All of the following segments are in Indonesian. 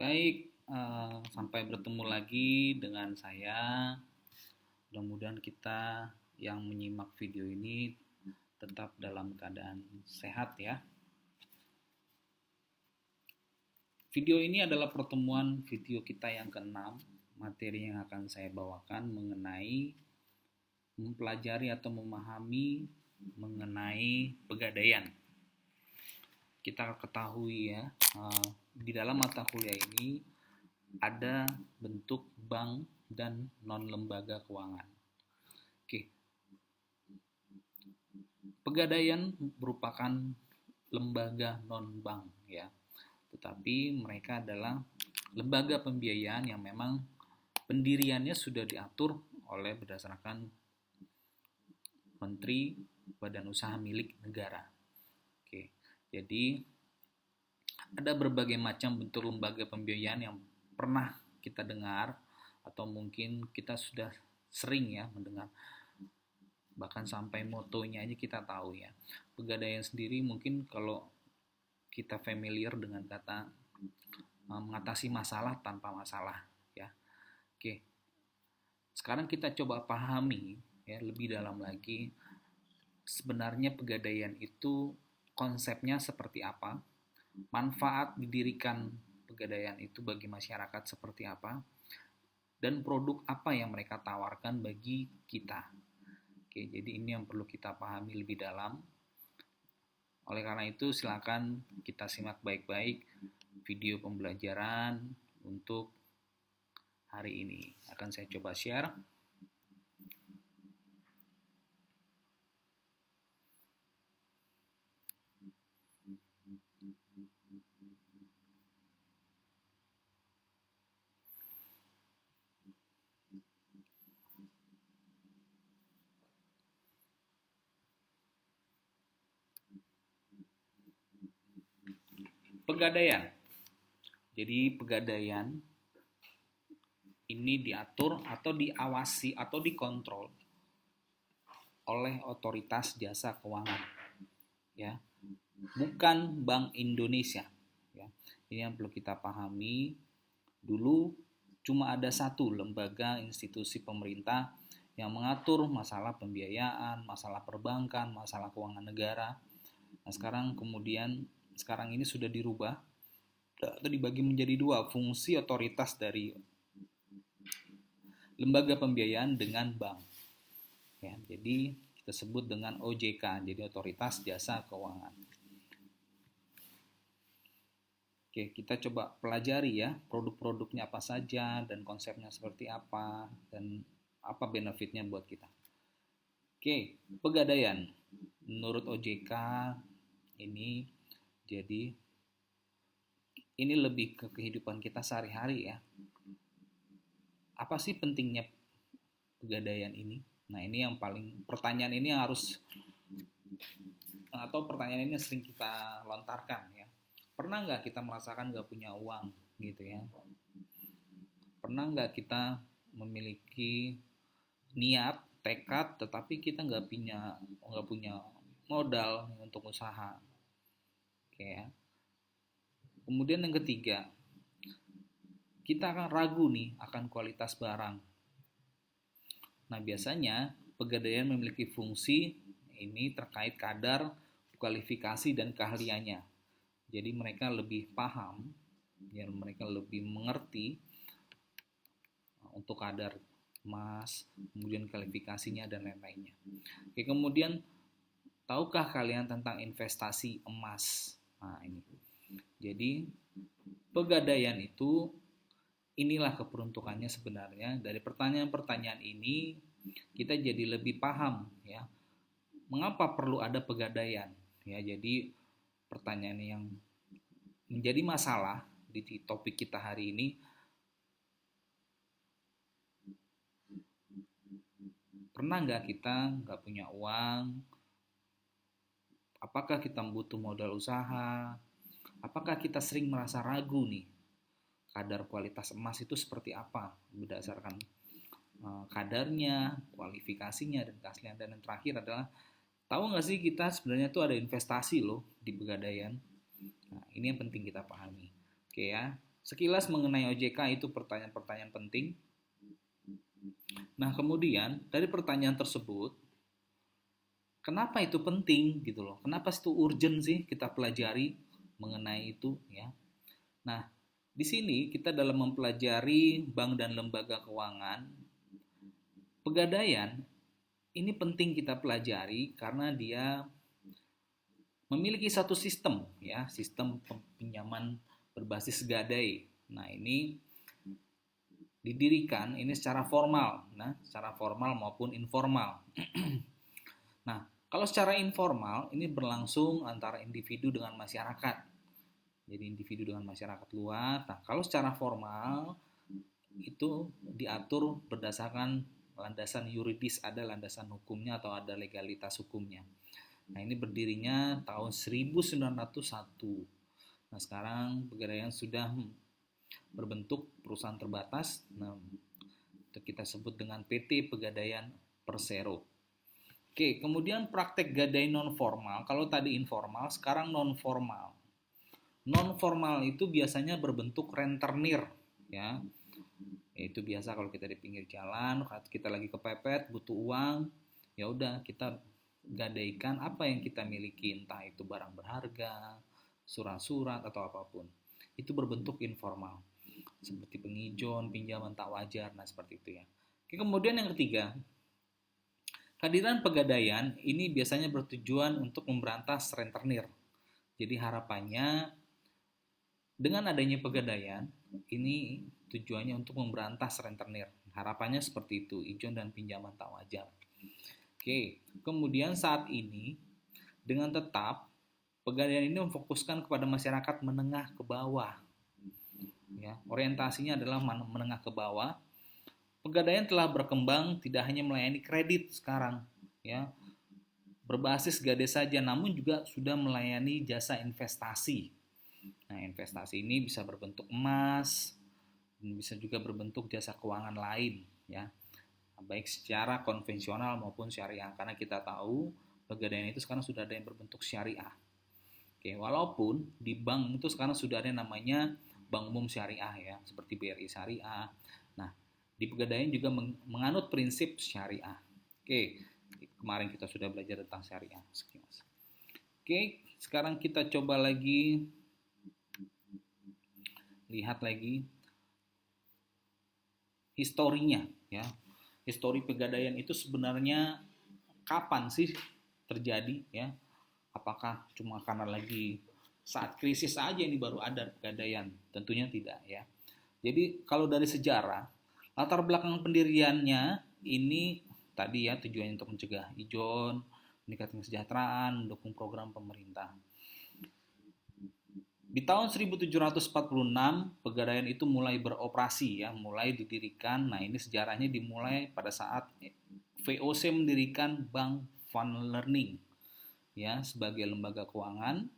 Baik, sampai bertemu lagi dengan saya. Mudah-mudahan kita yang menyimak video ini tetap dalam keadaan sehat ya. Video ini adalah pertemuan video kita yang keenam. Materi yang akan saya bawakan mengenai mempelajari atau memahami mengenai pegadaian. Kita ketahui ya, di dalam mata kuliah ini ada bentuk bank dan non-lembaga keuangan. Oke, pegadaian merupakan lembaga non-bank ya, tetapi mereka adalah lembaga pembiayaan yang memang pendiriannya sudah diatur oleh berdasarkan Menteri Badan Usaha Milik Negara. Oke, jadi ada berbagai macam bentuk lembaga pembiayaan yang pernah kita dengar atau mungkin kita sudah sering ya mendengar, bahkan sampai motonya aja kita tahu ya. Pegadaian sendiri mungkin kalau kita familiar dengan kata mengatasi masalah tanpa masalah ya. Oke, sekarang kita coba pahami ya lebih dalam lagi sebenarnya pegadaian itu konsepnya seperti apa, manfaat didirikan pegadaian itu bagi masyarakat seperti apa, dan produk apa yang mereka tawarkan bagi kita. Oke, jadi ini yang perlu kita pahami lebih dalam. Oleh karena itu, silakan kita simak baik-baik video pembelajaran untuk hari ini. Akan saya coba share. Pegadaian. Jadi pegadaian ini diatur atau diawasi atau dikontrol oleh otoritas jasa keuangan ya, bukan Bank Indonesia ya. Ini yang perlu kita pahami. Dulu cuma ada satu lembaga institusi pemerintah yang mengatur masalah pembiayaan, masalah perbankan, masalah keuangan negara. Nah, sekarang ini sudah dirubah atau dibagi menjadi dua fungsi otoritas dari lembaga pembiayaan dengan bank. Ya, jadi kita sebut dengan OJK, jadi Otoritas Jasa Keuangan. Oke, kita coba pelajari ya produk-produknya apa saja dan konsepnya seperti apa dan apa benefitnya buat kita. Oke, pegadaian menurut OJK ini jadi ini lebih ke kehidupan kita sehari-hari ya. Apa sih pentingnya pegadaian ini? Nah, ini yang pertanyaan ini yang harus, atau pertanyaan ini sering kita lontarkan ya. Pernah nggak kita merasakan nggak punya uang gitu ya? Pernah nggak kita memiliki niat, tekad, tetapi kita nggak punya modal untuk usaha? Oke ya. Kemudian yang ketiga, kita akan ragu nih akan kualitas barang. Nah, biasanya pegadaian memiliki fungsi ini terkait kadar, kualifikasi, dan keahliannya. Jadi mereka lebih paham, ya, mereka lebih mengerti untuk kadar emas, kemudian kualifikasinya, dan lain-lainnya. Oke, kemudian tahukah kalian tentang investasi emas? Nah, ini. Jadi pegadaian itu inilah keperuntukannya sebenarnya. Dari pertanyaan-pertanyaan ini kita jadi lebih paham ya mengapa perlu ada pegadaian ya. Jadi pertanyaan yang menjadi masalah di topik kita hari ini, pernah nggak kita nggak punya uang? Apakah kita butuh modal usaha? Apakah kita sering merasa ragu nih kadar kualitas emas itu seperti apa berdasarkan kadarnya, kualifikasinya, dan keaslian. Dan yang terakhir adalah tahu nggak sih kita sebenarnya tuh ada investasi loh di pegadaian. Nah, ini yang penting kita pahami. Oke ya, Sekilas mengenai OJK itu pertanyaan-pertanyaan penting. Nah, kemudian dari pertanyaan tersebut, kenapa itu penting gitu loh? Kenapa itu urgent sih kita pelajari mengenai itu ya? Nah, di sini kita dalam mempelajari bank dan lembaga keuangan, Pegadaian ini penting kita pelajari karena dia memiliki satu sistem ya, sistem pinjaman berbasis gadai. Nah, ini didirikan ini secara formal, secara formal maupun informal. Nah, kalau secara informal ini berlangsung antara individu dengan masyarakat. Jadi individu dengan masyarakat luas. Nah, kalau secara formal itu diatur berdasarkan landasan yuridis, ada landasan hukumnya atau ada legalitas hukumnya. Nah, ini berdirinya tahun 1901. Nah, sekarang Pegadaian sudah berbentuk perusahaan terbatas. Nah, kita sebut dengan PT Pegadaian Persero. Oke, kemudian praktek gadai non formal. Kalau tadi informal, sekarang non formal. Non formal itu biasanya berbentuk rentenir, ya. Itu biasa kalau kita di pinggir jalan, kita lagi kepepet, butuh uang, ya udah kita gadaikan apa yang kita miliki, entah itu barang berharga, surat-surat atau apapun. Itu berbentuk informal, seperti pengijon, pinjaman tak wajar, nah seperti itu ya. Oke, kemudian yang ketiga, kehadiran Pegadaian ini biasanya bertujuan untuk memberantas rentenir. Jadi harapannya dengan adanya Pegadaian ini tujuannya untuk memberantas rentenir. Harapannya seperti itu, ijon dan pinjaman tak wajar. Oke, kemudian saat ini dengan tetap Pegadaian ini memfokuskan kepada masyarakat menengah ke bawah. Ya, orientasinya adalah menengah ke bawah. Pegadaian telah berkembang tidak hanya melayani kredit sekarang, ya, berbasis gadai saja, namun juga sudah melayani jasa investasi. Nah, investasi ini bisa berbentuk emas, bisa juga berbentuk jasa keuangan lain, ya, baik secara konvensional maupun syariah. Karena kita tahu Pegadaian itu sekarang sudah ada yang berbentuk syariah. Oke, walaupun di bank itu sekarang sudah ada yang namanya bank umum syariah ya, seperti BRI Syariah. Nah, di Pegadaian juga menganut prinsip syariah. Oke, kemarin kita sudah belajar tentang syariah. Oke, sekarang kita coba lagi lihat lagi historinya ya. Histori Pegadaian itu sebenarnya kapan sih terjadi ya? Apakah cuma karena lagi saat krisis aja ini baru ada Pegadaian? Tentunya tidak ya. Jadi kalau dari sejarah, latar belakang pendiriannya ini tadi ya, tujuannya untuk mencegah ijon, meningkatkan kesejahteraan, mendukung program pemerintah. Di tahun 1746 Pegadaian itu mulai beroperasi ya, mulai didirikan. Nah, ini sejarahnya dimulai pada saat VOC mendirikan Bank Van Leerning ya sebagai lembaga keuangan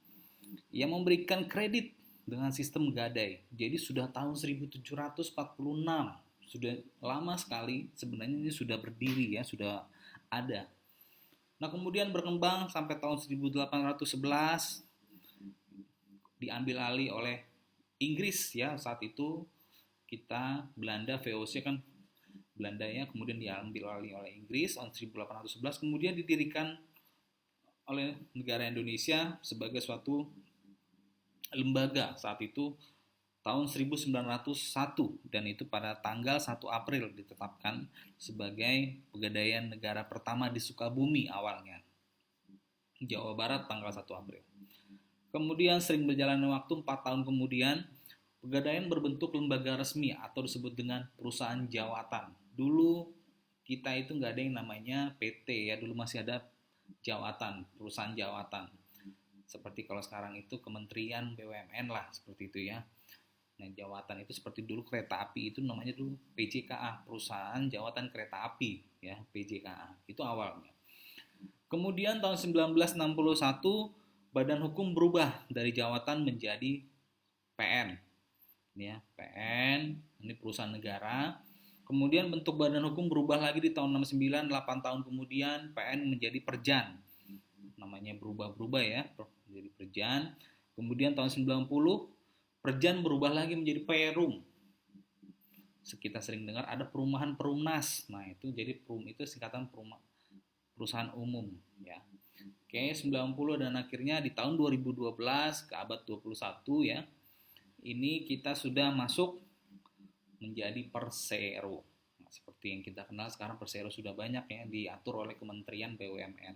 yang memberikan kredit dengan sistem gadai. Jadi sudah tahun 1746, sudah lama sekali sebenarnya ini sudah berdiri ya, sudah ada. Nah, kemudian berkembang sampai tahun 1811 diambil alih oleh Inggris ya. Saat itu kita Belanda, VOC kan Belanda ya, kemudian diambil alih oleh Inggris tahun 1811, kemudian didirikan oleh negara Indonesia sebagai suatu lembaga saat itu tahun 1901, dan itu pada tanggal 1 April ditetapkan sebagai Pegadaian negara pertama di Sukabumi awalnya, Jawa Barat, tanggal 1 April. Kemudian sering berjalannya waktu 4 tahun kemudian Pegadaian berbentuk lembaga resmi atau disebut dengan perusahaan jawatan. Dulu kita itu nggak ada yang namanya PT ya, dulu masih ada jawatan, perusahaan jawatan. Seperti kalau sekarang itu Kementerian BUMN lah, seperti itu ya. Nah, jawatan itu seperti dulu kereta api itu namanya dulu PJKA, perusahaan jawatan kereta api ya, PJKA. Itu awalnya. Kemudian tahun 1961 badan hukum berubah dari jawatan menjadi PN. Ya, PN ini perusahaan negara. Kemudian bentuk badan hukum berubah lagi di tahun 69, 8 tahun kemudian PN menjadi Perjan. Namanya berubah-berubah ya, menjadi Perjan. Kemudian tahun 90 Perjan berubah lagi menjadi Perum. Kita sering dengar ada perumahan Perumnas. Nah, itu jadi Perum itu singkatan perusahaan umum ya. Oke, 90 dan akhirnya di tahun 2012 ke abad 21 ya. Ini kita sudah masuk menjadi Persero. Nah, seperti yang kita kenal sekarang Persero sudah banyak ya diatur oleh Kementerian BUMN.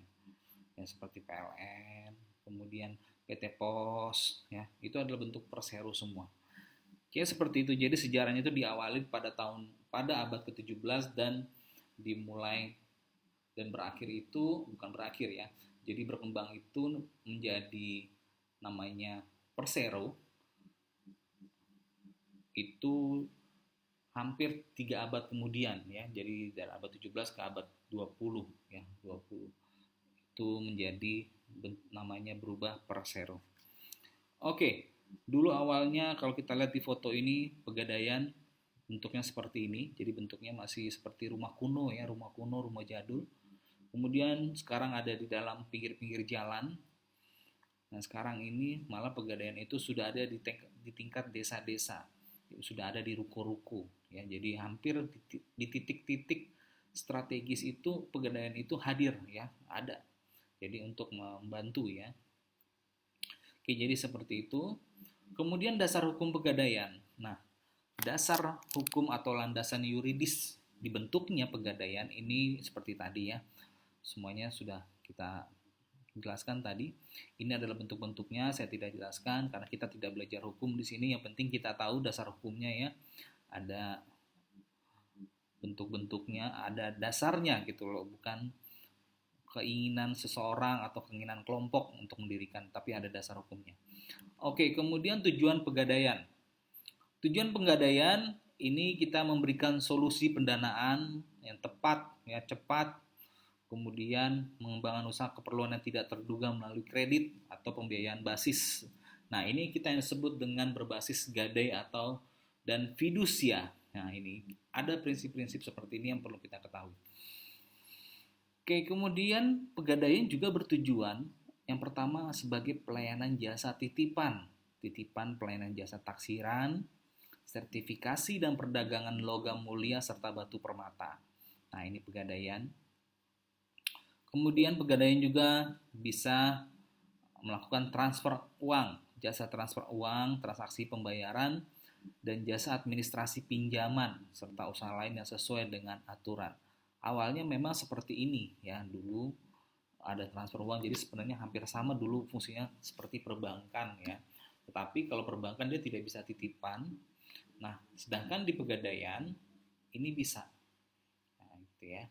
Ya, seperti PLN, kemudian PT Pos ya. Itu adalah bentuk Persero semua. Oke, seperti itu. Jadi sejarahnya itu diawali pada abad ke-17 dan dimulai dan berakhir itu bukan berakhir ya. Jadi berkembang itu menjadi namanya Persero itu hampir 3 abad kemudian ya. Jadi dari abad 17 ke abad 20 ya, 20. Itu menjadi namanya berubah Persero. Oke, dulu awalnya kalau kita lihat di foto ini Pegadaian bentuknya seperti ini. Jadi bentuknya masih seperti rumah kuno ya, rumah kuno, rumah jadul. Kemudian sekarang ada di dalam pinggir-pinggir jalan. Nah, sekarang ini malah Pegadaian itu sudah ada di tingkat desa-desa. Sudah ada di ruko-ruko ya. Jadi hampir di titik-titik strategis itu Pegadaian itu hadir ya, ada. Jadi untuk membantu ya. Oke, jadi seperti itu. Kemudian dasar hukum Pegadaian. Nah, dasar hukum atau landasan yuridis dibentuknya Pegadaian ini seperti tadi ya. Semuanya sudah kita jelaskan tadi. Ini adalah bentuk-bentuknya, saya tidak jelaskan karena kita tidak belajar hukum di sini. Yang penting kita tahu dasar hukumnya ya. Ada bentuk-bentuknya, ada dasarnya gitu loh, bukan keinginan seseorang atau keinginan kelompok untuk mendirikan, tapi ada dasar hukumnya. Oke, kemudian tujuan Pegadaian. Tujuan Pegadaian ini kita memberikan solusi pendanaan yang tepat, ya cepat, kemudian mengembangkan usaha keperluan yang tidak terduga melalui kredit atau pembiayaan basis. Nah, ini kita yang sebut dengan berbasis gadai atau dan fidusia. Nah, ini ada prinsip-prinsip seperti ini yang perlu kita ketahui. Oke, kemudian Pegadaian juga bertujuan yang pertama sebagai pelayanan jasa titipan pelayanan jasa taksiran, sertifikasi dan perdagangan logam mulia serta batu permata. Nah, ini Pegadaian. Kemudian Pegadaian juga bisa melakukan transfer uang, jasa transfer uang, transaksi pembayaran, dan jasa administrasi pinjaman serta usaha lain yang sesuai dengan aturan. Awalnya memang seperti ini ya, dulu ada transfer uang, jadi sebenarnya hampir sama dulu fungsinya seperti perbankan ya. Tetapi kalau perbankan dia tidak bisa titipan. Nah, sedangkan di Pegadaian ini bisa. Nah, gitu ya.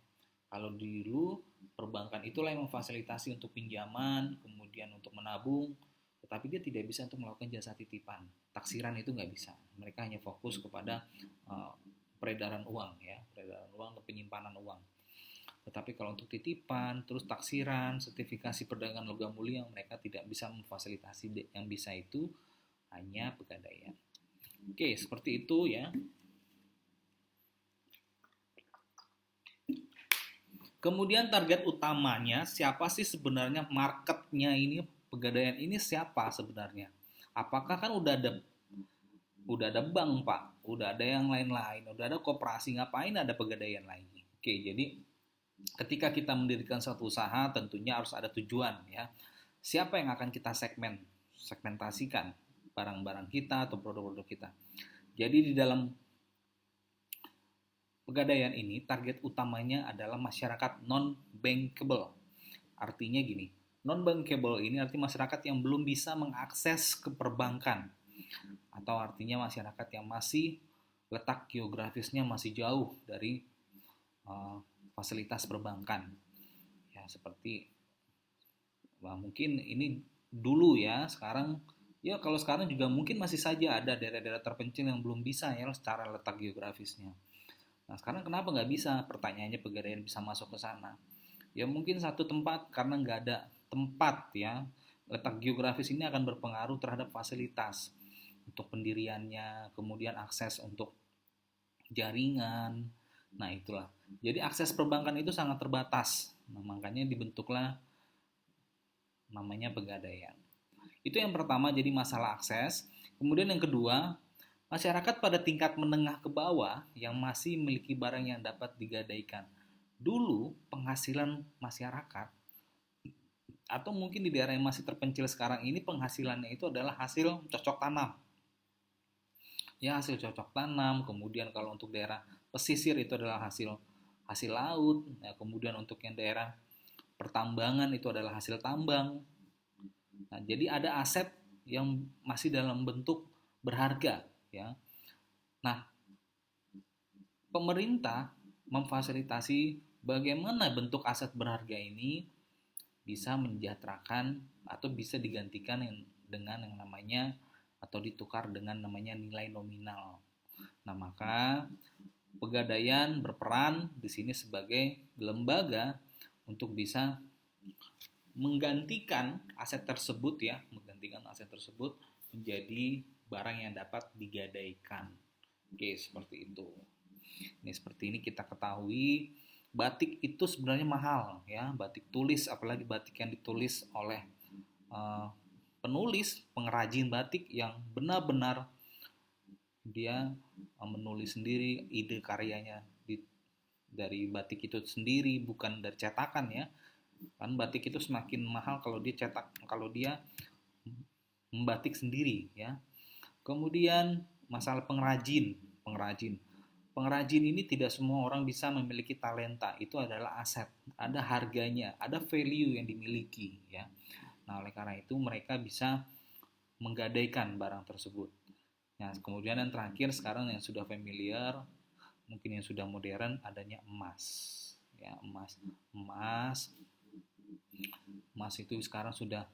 Kalau dulu perbankan itulah yang memfasilitasi untuk pinjaman, kemudian untuk menabung, tetapi dia tidak bisa untuk melakukan jasa titipan. Taksiran itu nggak bisa. Mereka hanya fokus kepada peredaran uang ya, peredaran uang dan penyimpanan uang. Tetapi kalau untuk titipan, terus taksiran, sertifikasi perdagangan logam mulia mereka tidak bisa memfasilitasi, yang bisa itu hanya Pegadaian. Oke, seperti itu ya. Kemudian target utamanya siapa sih sebenarnya, marketnya ini Pegadaian ini siapa sebenarnya? Apakah kan udah ada bank Pak, udah ada yang lain-lain, udah ada koperasi, ngapain ada Pegadaian lagi? Oke, jadi ketika kita mendirikan suatu usaha tentunya harus ada tujuan ya. Siapa yang akan kita segmentasikan barang-barang kita atau produk-produk kita. Jadi di dalam Pegadaian ini target utamanya adalah masyarakat non-bankable. Artinya gini, non-bankable ini artinya masyarakat yang belum bisa mengakses ke perbankan. Atau artinya masyarakat yang masih letak geografisnya masih jauh dari fasilitas perbankan. Ya, seperti mungkin ini dulu ya, sekarang ya kalau sekarang juga mungkin masih saja ada daerah-daerah terpencil yang belum bisa ya secara letak geografisnya. Nah, sekarang kenapa nggak bisa? Pertanyaannya Pegadaian bisa masuk ke sana. Ya mungkin satu tempat karena nggak ada tempat ya. Letak geografis ini akan berpengaruh terhadap fasilitas untuk pendiriannya, kemudian akses untuk jaringan. Nah, itulah. Jadi akses perbankan itu sangat terbatas. Nah, makanya dibentuklah namanya Pegadaian. Itu yang pertama, jadi masalah akses. Kemudian yang kedua, masyarakat pada tingkat menengah ke bawah yang masih memiliki barang yang dapat digadaikan. Dulu penghasilan masyarakat atau mungkin di daerah yang masih terpencil sekarang ini penghasilannya itu adalah hasil cocok tanam. Ya, hasil cocok tanam, kemudian kalau untuk daerah pesisir itu adalah hasil hasil laut, ya, kemudian untuk yang daerah pertambangan itu adalah hasil tambang. Nah, jadi ada aset yang masih dalam bentuk berharga, ya. Nah, pemerintah memfasilitasi bagaimana bentuk aset berharga ini bisa mensejahterakan atau bisa digantikan dengan yang namanya atau ditukar dengan namanya nilai nominal. Nah, maka Pegadaian berperan di sini sebagai lembaga untuk bisa menggantikan aset tersebut, ya, menggantikan aset tersebut menjadi barang yang dapat digadaikan. Oke, seperti itu. Ini seperti ini kita ketahui batik itu sebenarnya mahal, ya, batik tulis, apalagi batik yang ditulis oleh uh, penulis pengrajin batik yang benar-benar dia menulis sendiri ide karyanya dari batik itu sendiri, bukan dari cetakan, ya. Kan batik itu semakin mahal kalau dia cetak, kalau dia membatik sendiri, ya. Kemudian masalah pengrajin ini tidak semua orang bisa memiliki talenta, itu adalah aset, ada harganya, ada value yang dimiliki, ya. Nah, oleh karena itu mereka bisa menggadaikan barang tersebut. Nah, kemudian yang terakhir sekarang yang sudah familiar, mungkin yang sudah modern, adanya emas. Ya, emas itu sekarang sudah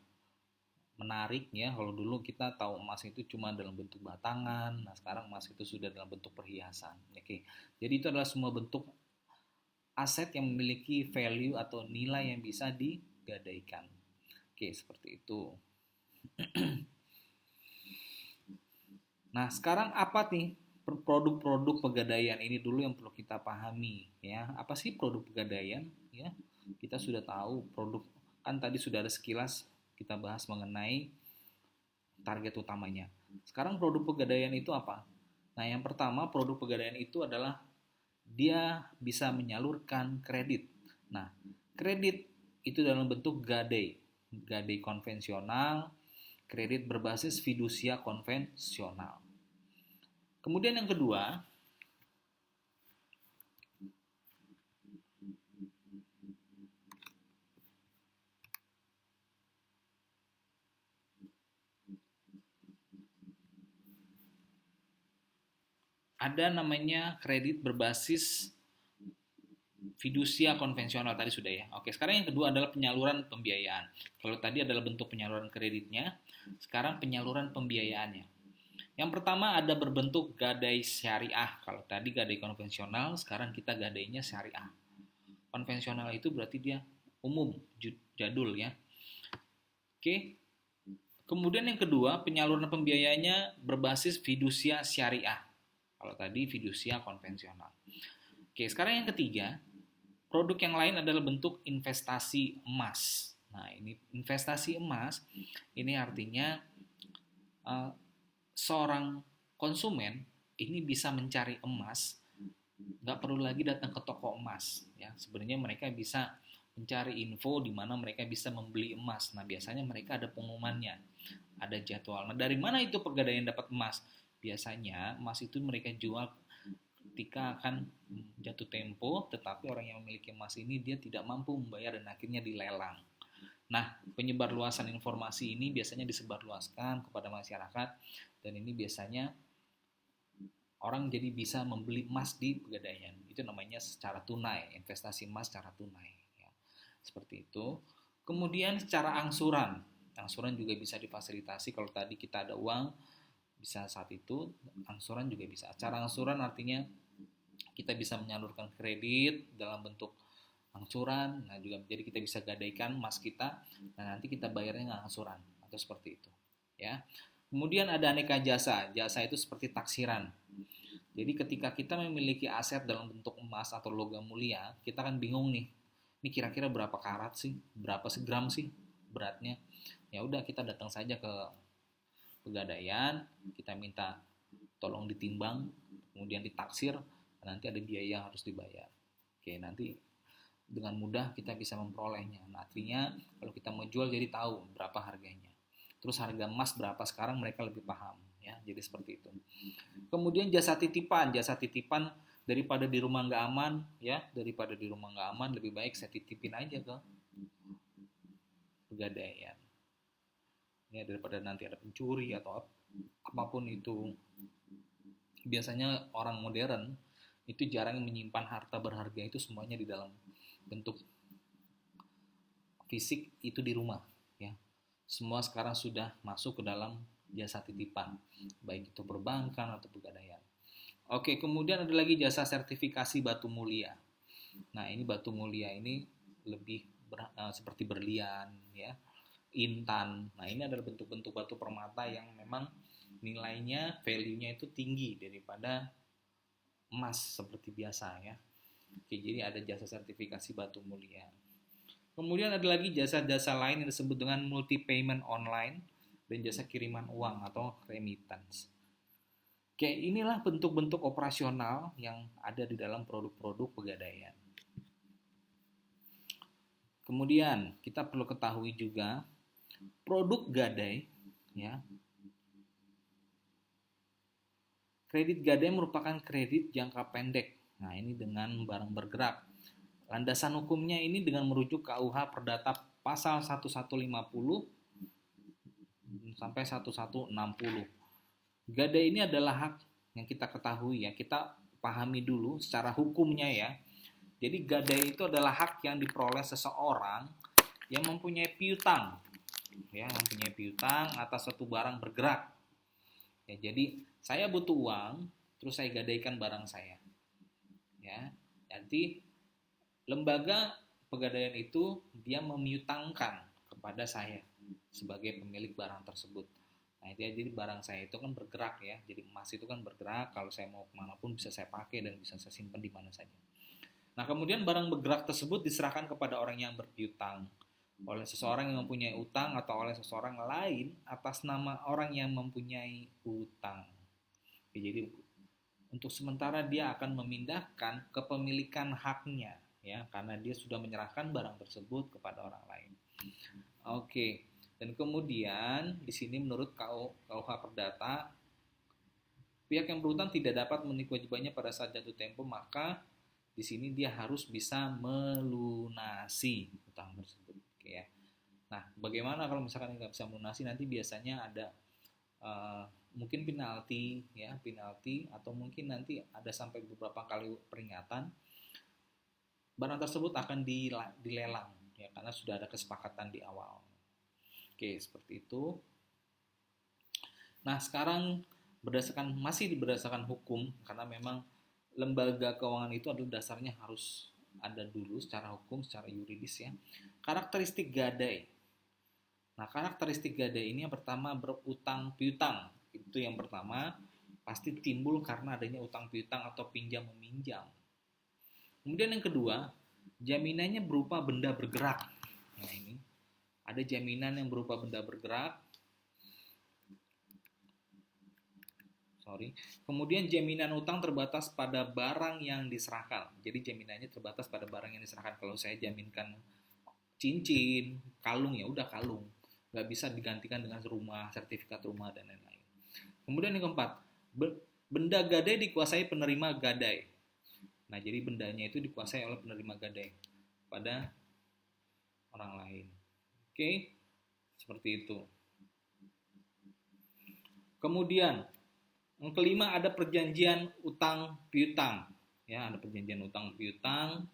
menarik, ya. Kalau dulu kita tahu emas itu cuma dalam bentuk batangan, nah sekarang emas itu sudah dalam bentuk perhiasan. Oke, jadi itu adalah semua bentuk aset yang memiliki value atau nilai yang bisa digadaikan. Oke, seperti itu. Nah, sekarang apa nih produk-produk pegadaian ini dulu yang perlu kita pahami, ya. Apa sih produk pegadaian, ya? Kita sudah tahu produk, kan tadi sudah ada sekilas kita bahas mengenai target utamanya. Sekarang produk pegadaian itu apa? Nah, yang pertama produk pegadaian itu adalah dia bisa menyalurkan kredit. Nah, kredit itu dalam bentuk gadai, gadai konvensional, kredit berbasis fidusia konvensional. Kemudian yang kedua, ada namanya kredit berbasis fidusia konvensional tadi sudah, ya. Oke, sekarang yang kedua adalah penyaluran pembiayaan. Kalau tadi adalah bentuk penyaluran kreditnya, sekarang penyaluran pembiayaannya. Yang pertama ada berbentuk gadai syariah. Kalau tadi gadai konvensional, sekarang kita gadainya syariah. Konvensional itu berarti dia umum, jadul, ya. Oke. Kemudian yang kedua, penyaluran pembiayanya berbasis fidusia syariah. Kalau tadi fidusia konvensional. Oke, sekarang yang ketiga, produk yang lain adalah bentuk investasi emas. Nah, ini investasi emas, ini artinya uh, seorang konsumen ini bisa mencari emas, nggak perlu lagi datang ke toko emas, ya. Sebenarnya mereka bisa mencari info di mana mereka bisa membeli emas. Nah, biasanya mereka ada pengumumannya, ada jadwal. Nah, dari mana itu pegadaian dapat emas? Biasanya emas itu mereka jual ketika akan jatuh tempo, tetapi orang yang memiliki emas ini dia tidak mampu membayar dan akhirnya dilelang. Nah, penyebarluasan informasi ini biasanya disebarluaskan kepada masyarakat dan ini biasanya orang jadi bisa membeli emas di pegadaian. Itu namanya secara tunai, investasi emas secara tunai, ya. Seperti itu. Kemudian secara angsuran. Angsuran juga bisa difasilitasi. Kalau tadi kita ada uang, bisa saat itu angsuran juga bisa. Cara angsuran artinya kita bisa menyalurkan kredit dalam bentuk angsuran. Nah, juga jadi kita bisa gadaikan emas kita, nah nanti kita bayarnya nggak angsuran atau seperti itu, ya. Kemudian ada aneka jasa. Jasa itu seperti taksiran. Jadi ketika kita memiliki aset dalam bentuk emas atau logam mulia, kita kan bingung nih. Ini kira-kira berapa karat sih? Berapa segram sih beratnya? Ya udah kita datang saja ke Pegadaian, kita minta tolong ditimbang, kemudian ditaksir, nanti ada biaya yang harus dibayar. Oke, nanti dengan mudah kita bisa memperolehnya. Nah, artinya kalau kita mau jual jadi tahu berapa harganya. Terus harga emas berapa sekarang mereka lebih paham ya. Jadi seperti itu. Kemudian jasa titipan daripada di rumah nggak aman ya, daripada di rumah nggak aman lebih baik saya titipin aja ke pegadaian. Ya, daripada nanti ada pencuri atau apapun itu. Biasanya orang modern itu jarang menyimpan harta berharga itu semuanya di dalam bentuk fisik itu di rumah ya. Semua sekarang sudah masuk ke dalam jasa titipan, baik itu perbankan atau pegadaian. Oke, kemudian ada lagi jasa sertifikasi batu mulia. Nah, ini batu mulia ini lebih seperti berlian ya, intan. Nah, ini adalah bentuk-bentuk batu permata yang memang nilainya, value-nya itu tinggi daripada emas seperti biasa ya. Oke, jadi ada jasa sertifikasi batu mulia. Kemudian ada lagi jasa-jasa lain yang disebut dengan multi payment online dan jasa kiriman uang atau remittance. Oke, inilah bentuk-bentuk operasional yang ada di dalam produk-produk pegadaian. Kemudian kita perlu ketahui juga produk gadai ya. Kredit gadai merupakan kredit jangka pendek. Nah, ini dengan barang bergerak. Landasan hukumnya ini dengan merujuk KUH Perdata pasal 1150 sampai 1160. Gadai ini adalah hak yang kita ketahui ya, kita pahami dulu secara hukumnya ya. Jadi gadai itu adalah hak yang diperoleh seseorang yang mempunyai piutang ya, mempunyai piutang atas suatu barang bergerak. Ya, jadi saya butuh uang, terus saya gadaikan barang saya. Ya, jadi lembaga pegadaian itu dia memiutangkan kepada saya sebagai pemilik barang tersebut. Nah, jadi barang saya itu kan bergerak ya. Jadi emas itu kan bergerak, kalau saya mau kemanapun bisa saya pakai dan bisa saya simpan di mana saja. Nah, kemudian barang bergerak tersebut diserahkan kepada orang yang berpiutang oleh seseorang yang mempunyai utang atau oleh seseorang lain atas nama orang yang mempunyai utang. Jadi untuk sementara dia akan memindahkan kepemilikan haknya ya, karena dia sudah menyerahkan barang tersebut kepada orang lain. Oke. Dan kemudian di sini menurut KUH Perdata, pihak yang berutang tidak dapat memenuhi kewajibannya pada saat jatuh tempo, maka di sini dia harus bisa melunasi utang tersebut. Oke ya. Nah, bagaimana kalau misalkan nggak bisa melunasi? Nanti biasanya ada mungkin penalti atau mungkin nanti ada sampai beberapa kali peringatan. Barang tersebut akan dilelang ya, karena sudah ada kesepakatan di awal. Oke, seperti itu. Nah, sekarang masih berdasarkan hukum, karena memang lembaga keuangan itu adalah dasarnya harus ada dulu secara hukum, secara yuridis ya. Karakteristik gadai. Nah, karakteristik gadai ini yang pertama berutang piutang. Itu yang pertama, pasti timbul karena adanya utang piutang atau pinjam meminjam. Kemudian yang kedua, jaminannya berupa benda bergerak. Nah, ini ada jaminan yang berupa benda bergerak. Kemudian jaminan utang terbatas pada barang yang diserahkan. Jadi jaminannya terbatas pada barang yang diserahkan. Kalau saya jaminkan cincin, kalung, ya udah kalung. Nggak bisa digantikan dengan rumah, sertifikat rumah, dan lain-lain. Kemudian yang keempat, benda gadai dikuasai penerima gadai. Nah, jadi bendanya itu dikuasai oleh penerima gadai pada orang lain. Oke, seperti itu. Kemudian yang kelima ada perjanjian utang piutang. Ya, ada perjanjian utang piutang.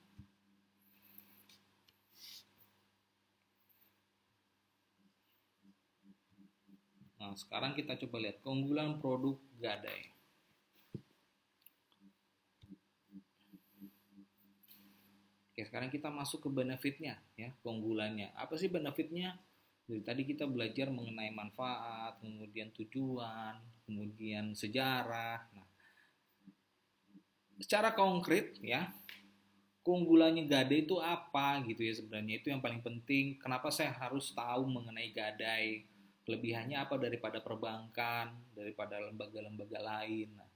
Nah, sekarang kita coba lihat keunggulan produk gadai. Oke, sekarang kita masuk ke benefitnya, ya, keunggulannya. Apa sih benefitnya? Dari tadi kita belajar mengenai manfaat, kemudian tujuan, kemudian sejarah. Nah, secara konkret, ya, keunggulannya gadai itu apa gitu ya sebenarnya, itu yang paling penting. Kenapa saya harus tahu mengenai gadai? Kelebihannya apa daripada perbankan, daripada lembaga-lembaga lain? Nah,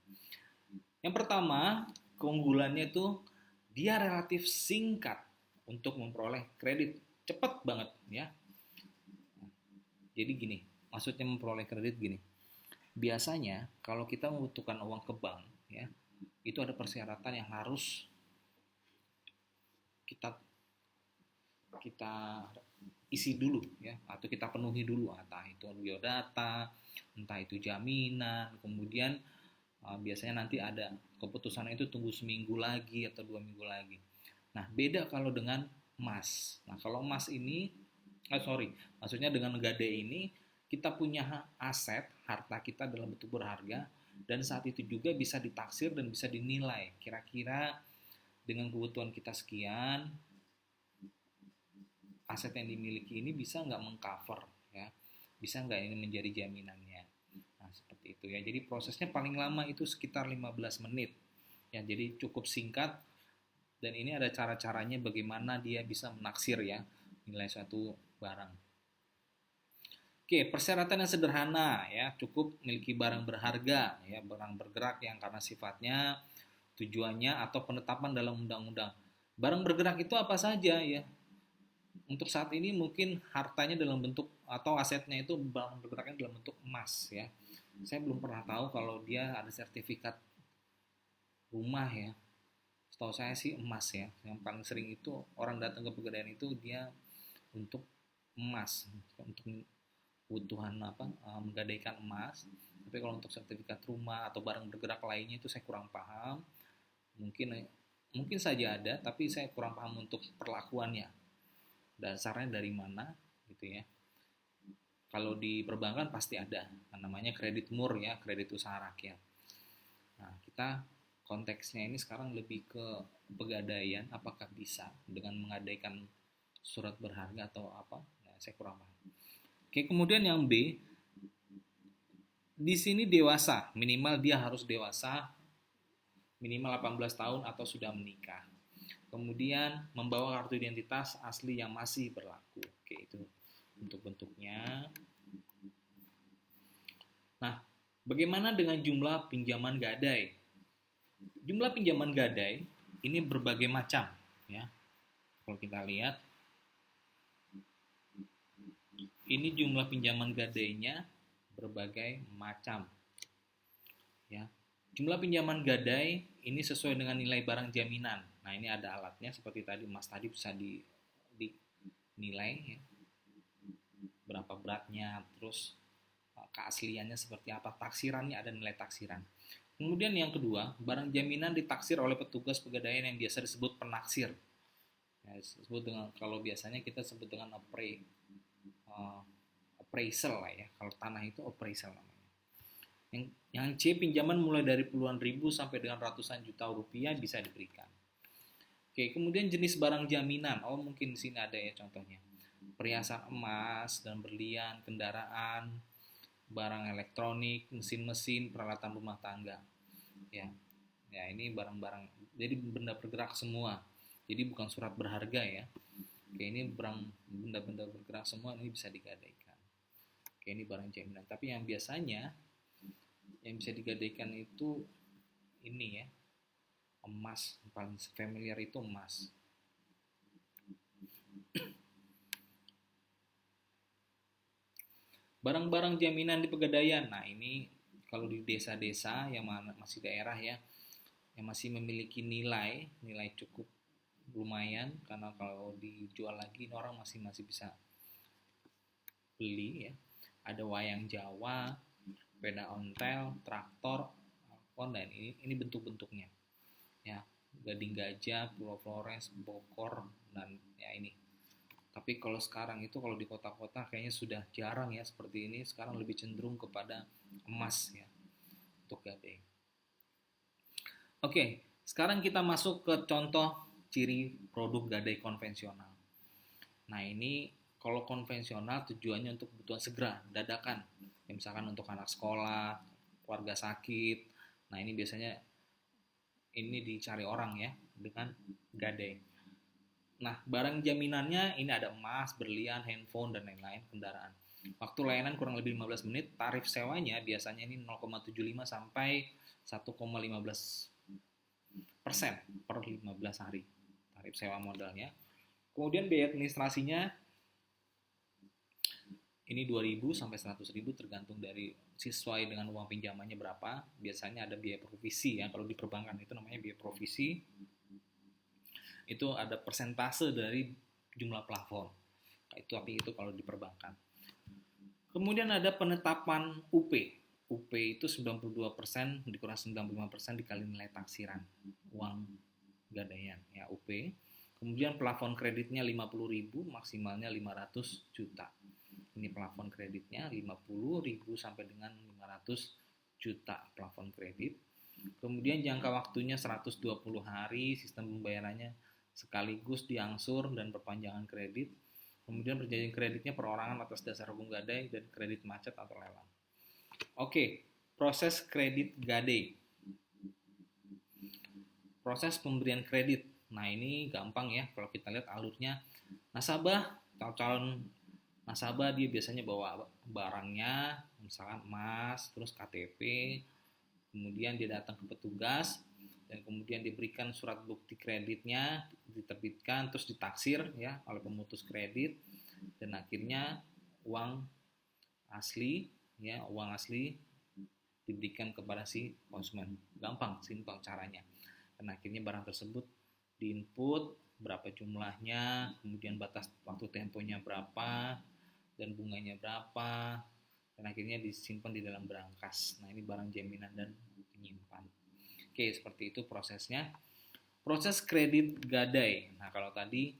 yang pertama, keunggulannya itu dia relatif singkat untuk memperoleh kredit, cepat banget ya. Jadi gini, maksudnya memperoleh kredit gini. Biasanya kalau kita membutuhkan uang ke bank ya, itu ada persyaratan yang harus kita kita isi dulu ya, atau kita penuhi dulu, entah itu biodata, entah itu jaminan, kemudian biasanya nanti ada keputusan itu tunggu seminggu lagi atau 2 minggu lagi. Nah beda kalau dengan emas. Nah kalau emas ini, maksudnya dengan gade ini kita punya aset, harta kita dalam bentuk berharga, dan saat itu juga bisa ditaksir dan bisa dinilai kira-kira dengan kebutuhan kita sekian, aset yang dimiliki ini bisa nggak mengcover ya, bisa nggak ini menjadi jaminannya. Nah seperti itu ya, jadi prosesnya paling lama itu sekitar 15 menit ya, jadi cukup singkat. Dan ini ada cara-caranya bagaimana dia bisa menaksir ya nilai suatu barang. Oke, persyaratan yang sederhana ya, cukup memiliki barang berharga ya, barang bergerak yang karena sifatnya, tujuannya atau penetapan dalam undang-undang. Barang bergerak itu apa saja ya? Untuk saat ini mungkin hartanya dalam bentuk atau asetnya itu barang bergeraknya dalam bentuk emas ya. Saya belum pernah tahu kalau dia ada sertifikat rumah ya. Setahu saya sih emas ya. Yang paling sering itu orang datang ke pegadaian itu dia untuk emas, untuk kebutuhan apa, menggadaikan emas. Tapi kalau untuk sertifikat rumah atau barang bergerak lainnya itu saya kurang paham. Mungkin mungkin saja ada, tapi saya kurang paham untuk perlakuannya. Dasarnya dari mana gitu ya. Kalau di perbankan pasti ada, namanya kredit mur ya, kredit usaha rakyat. Nah, kita konteksnya ini sekarang lebih ke pegadaian, apakah bisa dengan menggadaikan surat berharga atau apa? Nah, saya kurang paham. Oke, kemudian yang B, di sini dewasa, minimal dia harus dewasa, minimal 18 tahun atau sudah menikah. Kemudian membawa kartu identitas asli yang masih berlaku. Oke, itu untuk bentuknya. Nah, bagaimana dengan jumlah pinjaman gadai? Jumlah pinjaman gadai ini berbagai macam ya. Kalau kita lihat, ini jumlah pinjaman gadainya berbagai macam ya. Jumlah pinjaman gadai ini sesuai dengan nilai barang jaminan. Nah, ini ada alatnya seperti tadi Mas tadi bisa dinilai ya, berapa beratnya, terus keasliannya seperti apa, taksirannya ada nilai taksiran. Kemudian yang kedua, barang jaminan ditaksir oleh petugas pegadaian yang biasa disebut penaksir. Ya, disebut dengan, kalau biasanya kita sebut dengan appraisal lah ya. Kalau tanah itu appraisal namanya. Yang C, pinjaman mulai dari puluhan ribu sampai dengan ratusan juta rupiah bisa diberikan. Oke, kemudian jenis barang jaminan. Oh, mungkin di sini ada ya contohnya. Perhiasan emas dan berlian, kendaraan, barang elektronik, mesin-mesin, peralatan rumah tangga. Ya. Ya, ini barang-barang. Jadi benda bergerak semua. Jadi bukan surat berharga ya. Oke, ini benda-benda bergerak semua ini bisa digadaikan. Oke, ini barang jaminan. Tapi yang biasanya yang bisa digadaikan itu ini ya, emas. Paling familiar itu emas. Barang-barang jaminan di pegadaian. Nah, ini kalau di desa-desa yang masih daerah ya, yang masih memiliki nilai cukup lumayan, karena kalau dijual lagi orang masih bisa beli ya. Ada wayang Jawa, sepeda ontel, traktor, dan ini bentuk-bentuknya ya, gading gajah, Pulau Flores, Bokor, dan ya ini. Tapi kalau sekarang itu kalau di kota-kota kayaknya sudah jarang ya seperti ini, sekarang lebih cenderung kepada emas ya untuk gading. Oke, sekarang kita masuk ke contoh ciri produk gadai konvensional. Nah ini kalau konvensional tujuannya untuk kebutuhan segera, dadakan. Ya, misalkan untuk anak sekolah, keluarga sakit. Nah ini biasanya ini dicari orang ya dengan gadai. Nah barang jaminannya ini ada emas, berlian, handphone dan lain-lain, kendaraan. Waktu layanan kurang lebih 15 menit, tarif sewanya biasanya ini 0,75 sampai 1,15% per 15 hari tarif sewa modalnya. Kemudian biaya administrasinya ini 2.000 sampai 100.000 tergantung dari sesuai dengan uang pinjamannya berapa. Biasanya ada biaya provisi ya, kalau di perbankan itu namanya biaya provisi. Itu ada persentase dari jumlah plafon. Tapi itu kalau di perbankan. Kemudian ada penetapan UP. UP itu 92% dikurang 95% dikali nilai taksiran uang gadaian ya UP. Kemudian plafon kreditnya 50.000, maksimalnya 500 juta. Ini plafon kreditnya 50.000 sampai dengan 500 juta plafon kredit. Kemudian jangka waktunya 120 hari, sistem pembayarannya sekaligus diangsur dan perpanjangan kredit. Kemudian perjanjian kreditnya perorangan atas dasar hukum gadai dan kredit macet atau lelang. Oke, proses kredit gadai. Proses pemberian kredit. Nah, ini gampang ya kalau kita lihat alurnya. Nasabah atau calon nasabah dia biasanya bawa barangnya, misalkan emas, terus KTP, kemudian dia datang ke petugas dan kemudian diberikan surat bukti kreditnya, diterbitkan, terus ditaksir ya oleh pemutus kredit, dan akhirnya uang asli diberikan kepada si konsumen. Gampang, simpel caranya. Dan akhirnya barang tersebut diinput berapa jumlahnya, kemudian batas waktu temponya berapa, dan bunganya berapa, dan akhirnya disimpan di dalam berangkas. Nah, ini barang jaminan dan penyimpan. Oke, seperti itu prosesnya. Proses kredit gadai. Nah, kalau tadi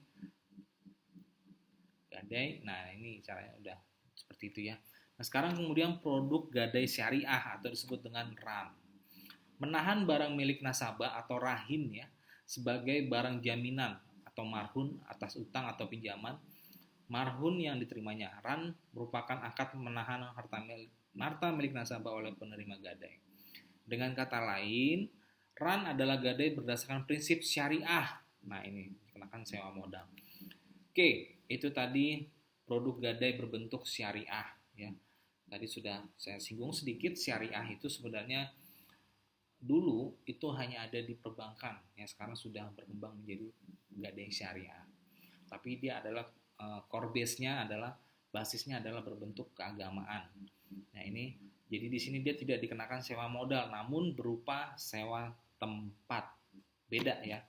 gadai, nah ini caranya udah seperti itu ya. Nah, sekarang kemudian produk gadai syariah atau disebut dengan RAM. Menahan barang milik nasabah atau rahin ya sebagai barang jaminan atau marhun atas utang atau pinjaman. Marhun yang diterimanya. RAN merupakan akad menahan harta milik nasabah oleh penerima gadai. Dengan kata lain, RAN adalah gadai berdasarkan prinsip syariah. Nah, ini dikenakan sewa modal. Oke, itu tadi produk gadai berbentuk syariah ya. Tadi sudah saya singgung sedikit, syariah itu sebenarnya dulu itu hanya ada di perbankan ya, sekarang sudah berkembang menjadi gadai syariah. Tapi dia adalah core base-nya adalah basisnya adalah berbentuk keagamaan. Nah, ini jadi di sini dia tidak dikenakan sewa modal namun berupa sewa tempat. Beda ya.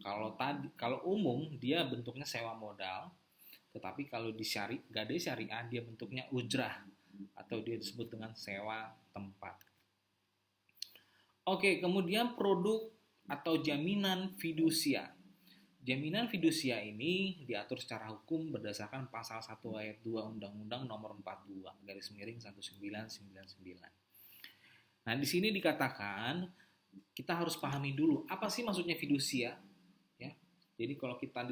Kalau umum dia bentuknya sewa modal, tetapi kalau di gadai syariah dia bentuknya ujrah atau dia disebut dengan sewa tempat. Oke, kemudian produk atau jaminan fidusia. Jaminan fidusia ini diatur secara hukum berdasarkan pasal 1 ayat 2 Undang-Undang Nomor 42/1999. Nah, di sini dikatakan kita harus pahami dulu apa sih maksudnya fidusia, ya. Jadi kalau kita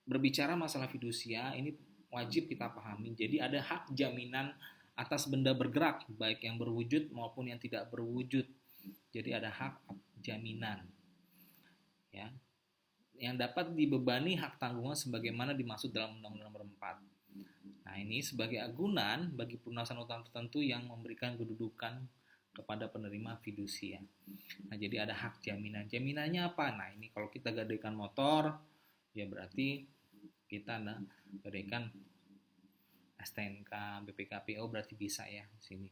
berbicara masalah fidusia ini wajib kita pahami. Jadi ada hak jaminan atas benda bergerak baik yang berwujud maupun yang tidak berwujud. Jadi ada hak jaminan, ya, yang dapat dibebani hak tanggungan sebagaimana dimaksud dalam Undang-Undang Nomor 4. Nah, ini sebagai agunan bagi pelunasan utang tertentu yang memberikan kedudukan kepada penerima fidusia. Nah, jadi ada hak jaminan. Jaminannya apa? Nah, ini kalau kita gadaikan motor, ya berarti kita gadaikan STNK, BPKPO berarti bisa ya di sini.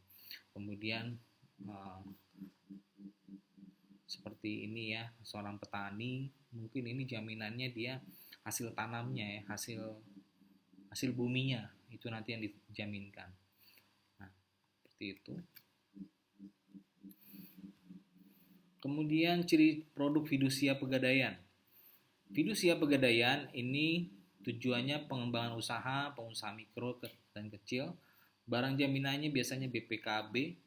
Kemudian seperti ini ya, seorang petani mungkin ini jaminannya dia hasil tanamnya ya, hasil buminya itu nanti yang dijaminkan. Nah, seperti itu. Kemudian ciri produk fidusia pegadaian. Fidusia pegadaian ini tujuannya pengembangan usaha, pengusaha mikro dan kecil. Barang jaminannya biasanya BPKB.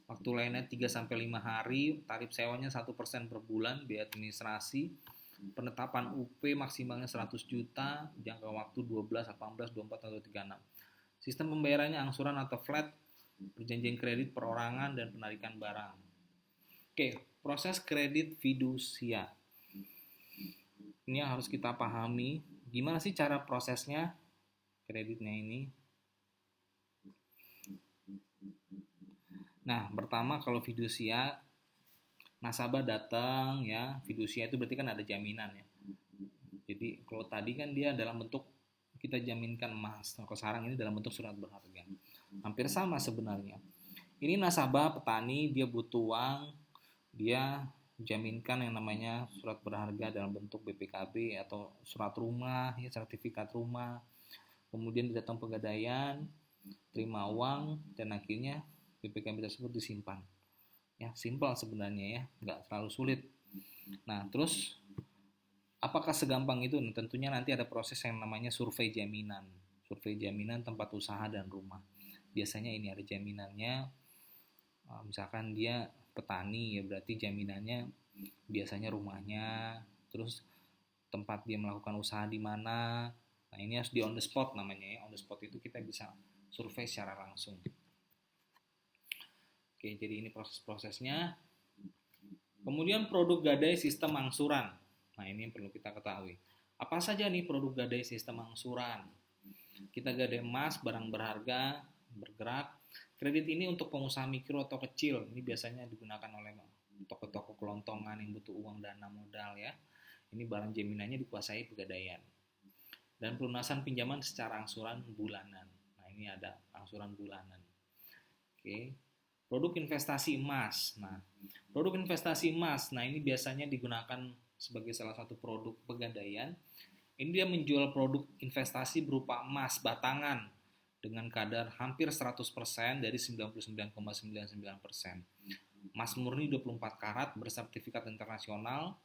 Waktu lainnya 3-5 hari, tarif sewanya 1% per bulan, biaya administrasi, penetapan UP maksimalnya 100 juta, jangka waktu 12, 18, 24, atau 36. Sistem pembayarannya angsuran atau flat, perjanjian kredit perorangan, dan penarikan barang. Oke, proses kredit fidusia. Ini yang harus kita pahami. Gimana sih cara prosesnya? kreditnya ini. Nah, pertama kalau fidusia, nasabah datang ya, fidusia itu berarti kan ada jaminan ya. Jadi kalau tadi kan dia dalam bentuk kita jaminkan emas, kalau sekarang ini dalam bentuk surat berharga. Hampir sama sebenarnya. Ini nasabah petani, dia butuh uang, dia jaminkan yang namanya surat berharga dalam bentuk BPKB atau surat rumah, ya, sertifikat rumah. Kemudian datang pegadaian, terima uang, dan akhirnya BPKB tersebut disimpan. Ya, simpel sebenarnya ya, nggak terlalu sulit. Nah, terus apakah segampang itu? Nah, tentunya nanti ada proses yang namanya survei jaminan. Survei jaminan tempat usaha dan rumah. Biasanya ini ada jaminannya. Misalkan dia petani ya berarti jaminannya biasanya rumahnya, terus tempat dia melakukan usaha di mana. Nah, ini harus di on the spot namanya ya. On the spot itu kita bisa survei secara langsung. Oke, jadi ini proses-prosesnya. Kemudian produk gadai sistem angsuran. Nah, ini yang perlu kita ketahui. Apa saja nih produk gadai sistem angsuran? Kita gadai emas, barang berharga, bergerak. Kredit ini untuk pengusaha mikro atau kecil. Ini biasanya digunakan oleh toko-toko kelontongan yang butuh uang dana modal ya. Ini barang jaminannya dikuasai pegadaian. Dan pelunasan pinjaman secara angsuran bulanan. Nah, ini ada angsuran bulanan. Oke. Produk investasi emas. Nah, produk investasi emas. Nah, ini biasanya digunakan sebagai salah satu produk pegadaian. Ini dia menjual produk investasi berupa emas batangan dengan kadar hampir 100% dari 99,99%. Emas murni 24 karat bersertifikat internasional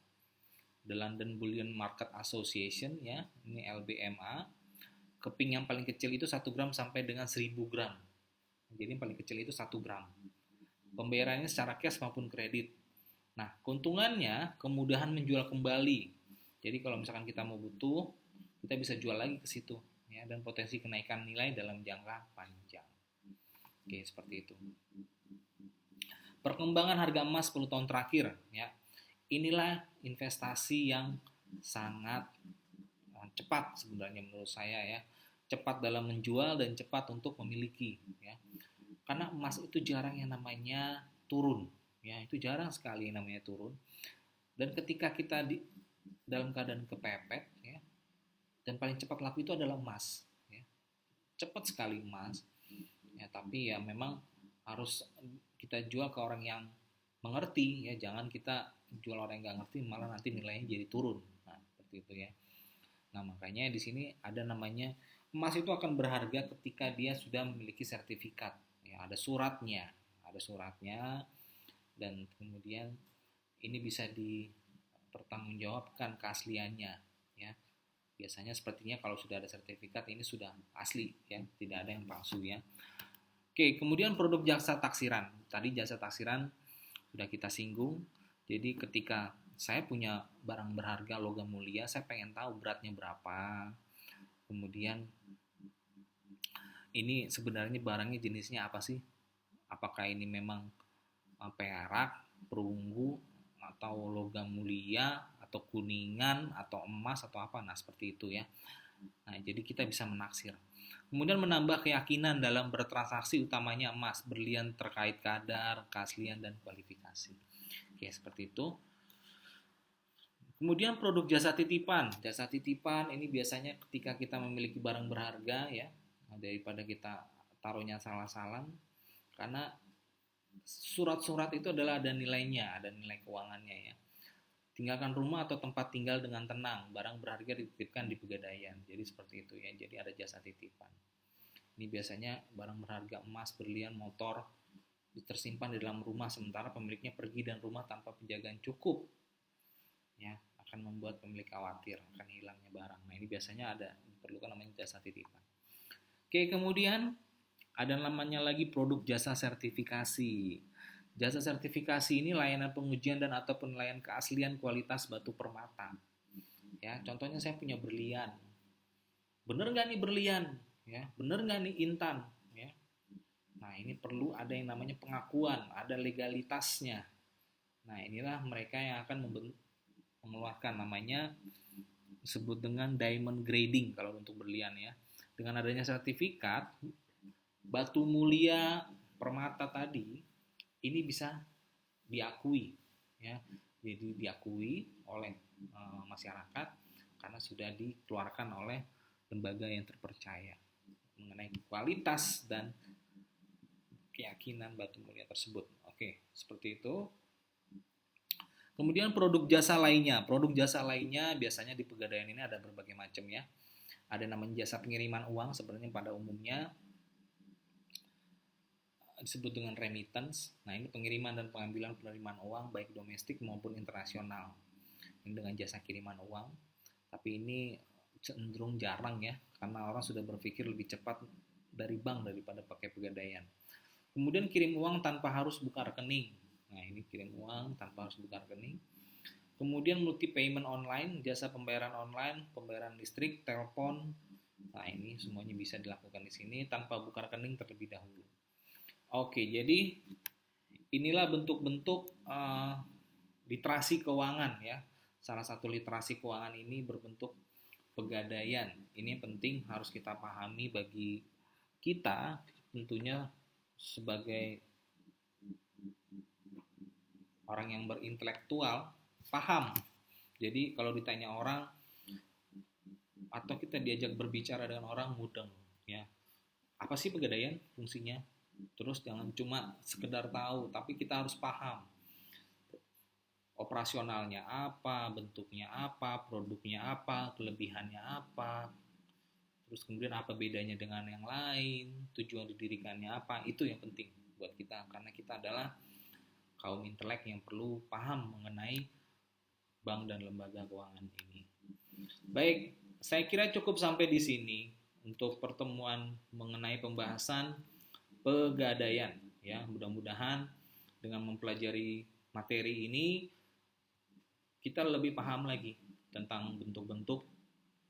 The London Bullion Market Association ya, ini LBMA. Keping yang paling kecil itu 1 gram sampai dengan 1000 gram. Jadi yang paling kecil itu 1 gram. Pembayarannya secara cash maupun kredit. Nah, keuntungannya kemudahan menjual kembali. Jadi kalau misalkan kita mau butuh, kita bisa jual lagi ke situ ya, dan potensi kenaikan nilai dalam jangka panjang. Oke, seperti itu. Perkembangan harga emas 10 tahun terakhir ya. Inilah investasi yang sangat cepat sebenarnya menurut saya ya. Cepat dalam menjual dan cepat untuk memiliki ya. Karena emas itu jarang yang namanya turun ya, itu jarang sekali yang namanya turun. Dan ketika kita dalam keadaan kepepet ya, dan paling cepat laku itu adalah emas ya. Cepat sekali emas ya, tapi ya memang harus kita jual ke orang yang mengerti ya, jangan kita jual orang yang nggak ngerti malah nanti nilainya jadi turun. Nah, seperti itu ya. Nah, makanya di sini ada namanya emas itu akan berharga ketika dia sudah memiliki sertifikat ya, ada suratnya dan kemudian ini bisa dipertanggungjawabkan keasliannya ya. Biasanya sepertinya kalau sudah ada sertifikat ini sudah asli ya, tidak ada yang palsu ya. Oke, kemudian produk jasa taksiran. Tadi jasa taksiran sudah kita singgung. Jadi ketika saya punya barang berharga logam mulia, saya pengen tahu beratnya berapa. Kemudian ini sebenarnya barangnya jenisnya apa sih? Apakah ini memang perak, perunggu, atau logam mulia, atau kuningan, atau emas, atau apa? Nah, seperti itu ya. Nah, jadi kita bisa menaksir. Kemudian menambah keyakinan dalam bertransaksi utamanya emas, berlian terkait kadar, keaslian, dan kualifikasi. Oke, seperti itu. Kemudian produk jasa titipan. Jasa titipan ini biasanya ketika kita memiliki barang berharga ya, daripada kita taruhnya salah-salah, karena surat-surat itu adalah ada nilainya, ada nilai keuangannya ya. Tinggalkan rumah atau tempat tinggal dengan tenang, barang berharga dititipkan di pegadaian. Jadi seperti itu ya, jadi ada jasa titipan. Ini biasanya barang berharga emas, berlian, motor tersimpan di dalam rumah sementara pemiliknya pergi dan rumah tanpa penjagaan cukup. Ya, akan membuat pemilik khawatir akan hilangnya barang. Nah, ini biasanya ada diperlukan namanya jasa titipan. Oke, kemudian ada namanya lagi produk jasa sertifikasi. Jasa sertifikasi ini layanan pengujian dan atau penilaian keaslian kualitas batu permata. Ya, contohnya saya punya berlian. Bener nggak nih berlian? Ya, bener nggak nih intan? Ya. Nah, ini perlu ada yang namanya pengakuan, ada legalitasnya. Nah, inilah mereka yang akan mengeluarkan namanya disebut dengan diamond grading kalau untuk berlian ya. Dengan adanya sertifikat, batu mulia permata tadi ini bisa diakui, ya. Jadi diakui oleh masyarakat karena sudah dikeluarkan oleh lembaga yang terpercaya mengenai kualitas dan keyakinan batu mulia tersebut. Oke, seperti itu. Kemudian produk jasa lainnya. Produk jasa lainnya biasanya di Pegadaian ini ada berbagai macam, ya. Ada namanya jasa pengiriman uang, sebenarnya pada umumnya disebut dengan remittance. Nah, ini pengiriman dan pengambilan penerimaan uang baik domestik maupun internasional. Ini dengan jasa kiriman uang. Tapi ini cenderung jarang, ya, karena orang sudah berpikir lebih cepat dari bank daripada pakai Pegadaian. Kemudian kirim uang tanpa harus buka rekening. Nah, ini kirim uang tanpa harus buka rekening. Kemudian multi payment online, jasa pembayaran online, pembayaran listrik, telepon. Nah, ini semuanya bisa dilakukan di sini tanpa buka rekening terlebih dahulu. Oke, jadi inilah bentuk-bentuk literasi keuangan, ya. Salah satu literasi keuangan ini berbentuk pegadaian. Ini penting harus kita pahami bagi kita tentunya sebagai orang yang berintelektual, paham. Jadi kalau ditanya orang atau kita diajak berbicara dengan orang mudeng, ya. Apa sih Pegadaian fungsinya? Terus jangan cuma sekedar tahu, tapi kita harus paham operasionalnya apa, bentuknya apa, produknya apa, kelebihannya apa, terus kemudian apa bedanya dengan yang lain, tujuan didirikannya apa. Itu yang penting buat kita karena kita adalah kaum intelek yang perlu paham mengenai bank dan lembaga keuangan ini. Baik, saya kira cukup sampai di sini untuk pertemuan mengenai pembahasan Pegadaian, ya. Mudah-mudahan dengan mempelajari materi ini kita lebih paham lagi tentang bentuk-bentuk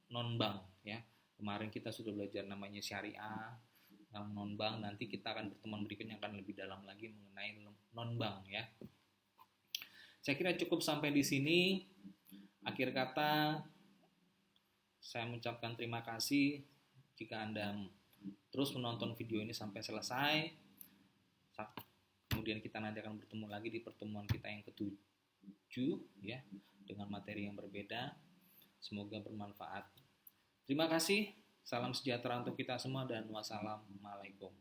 non bank, ya. Kemarin kita sudah belajar namanya syariah, non bank. Nanti kita akan pertemuan berikutnya akan lebih dalam lagi mengenai non bank, ya. Saya kira cukup sampai di sini. Akhir kata saya mengucapkan terima kasih jika Anda terus menonton video ini sampai selesai. Kemudian kita nanti akan bertemu lagi di pertemuan kita yang ke-7, ya, dengan materi yang berbeda. Semoga bermanfaat. Terima kasih. Salam sejahtera untuk kita semua dan wassalamualaikum.